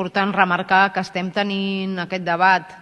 important remarcar que estem tenint aquest debat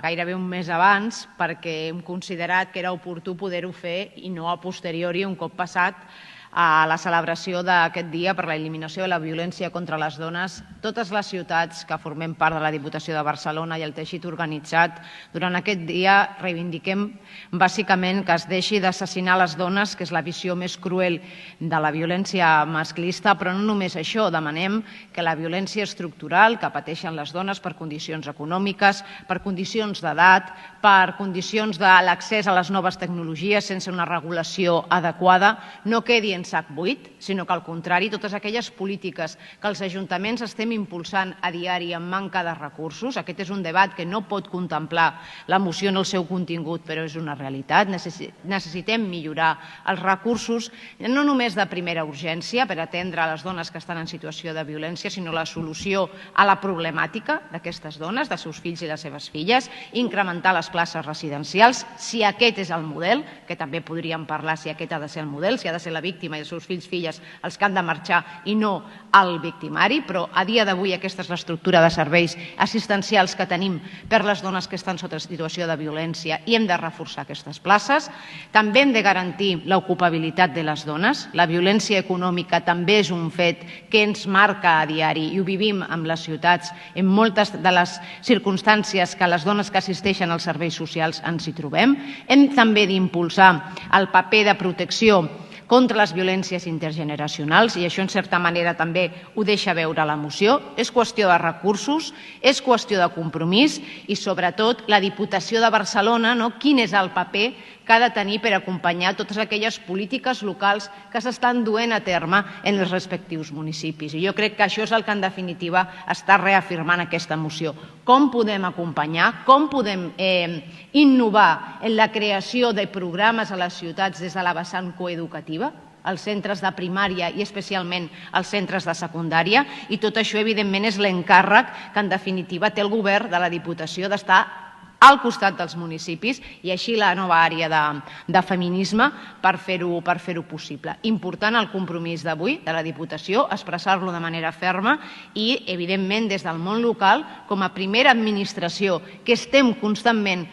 gairebé un mes abans perquè hem considerat que era oportú poder-ho fer i no a posteriori un cop passat a la celebració d'aquest dia per l'eliminació de la violència contra les dones. Totes les ciutats que formem part de la Diputació de Barcelona i el teixit organitzat, durant aquest dia reivindiquem bàsicament que es deixi d'assassinar les dones, que és la visió més cruel de la violència masclista, però no només això, demanem que la violència estructural que pateixen les dones per condicions econòmiques, per condicions d'edat, per condicions de l'accés a les noves tecnologies sense una regulació adequada, no quedi en sac buit, sinó que al contrari, totes aquelles polítiques que els ajuntaments estem impulsant a diari amb manca de recursos, aquest és un debat que no pot contemplar la moció en el seu contingut, però és una realitat, necessitem millorar els recursos, no només de primera urgència per atendre les dones que estan en situació de violència, sinó la solució a la problemàtica d'aquestes dones, dels seus fills i les seves filles, incrementar les places residencials, si aquest és el model, que també podríem parlar si aquest ha de ser el model, si ha de ser la víctima i els seus fills, filles, els que han de marxar i no el victimari, però a dia d'avui aquesta és l'estructura de serveis assistencials que tenim per les dones que estan sota situació de violència i hem de reforçar aquestes places. També hem de garantir l'ocupabilitat de les dones. La violència econòmica també és un fet que ens marca a diari i ho vivim amb les ciutats. En moltes de les circumstàncies que les dones que assisteixen als serveis socials ens hi trobem. Hem també d'impulsar el paper de protecció contra les violències intergeneracionals i això en certa manera també ho deixa veure la moció. És qüestió de recursos, és qüestió de compromís i sobretot la Diputació de Barcelona, quin és el paper que ha de tenir per acompanyar totes aquelles polítiques locals que s'estan duent a terme en els respectius municipis. I jo crec que això és el que en definitiva està reafirmant aquesta moció. Com podem acompanyar, com podem innovar en la creació de programes a les ciutats des de la vessant coeducativa, als centres de primària i especialment als centres de secundària, i tot això evidentment és l'encàrrec que en definitiva té el govern de la Diputació d'estar al costat dels municipis i així la nova àrea de feminisme per fer-ho possible. Important el compromís d'avui de la Diputació, expressar-lo de manera ferma i, evidentment, des del món local, com a primera administració que estem constantment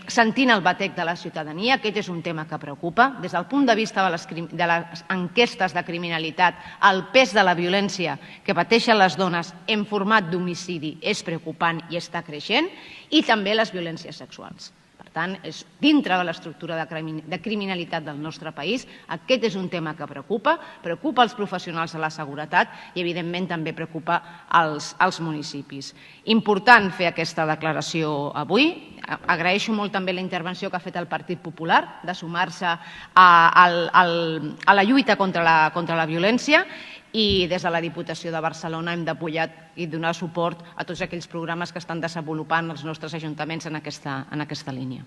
sentint el batec de la ciutadania, aquest és un tema que preocupa. Des del punt de vista de les enquestes de criminalitat, el pes de la violència que pateixen les dones en format d'homicidi és preocupant i està creixent, i també les violències sexuals. Per tant, és dintre de l'estructura de criminalitat del nostre país. Aquest és un tema que preocupa els professionals de la seguretat i, evidentment, també preocupa als municipis. Important fer aquesta declaració avui. Agraeixo molt també la intervenció que ha fet el Partit Popular de sumar-se a la lluita contra la violència i des de la Diputació de Barcelona hem d'apoyar i donar suport a tots aquells programes que estan desenvolupant els nostres ajuntaments en aquesta línia.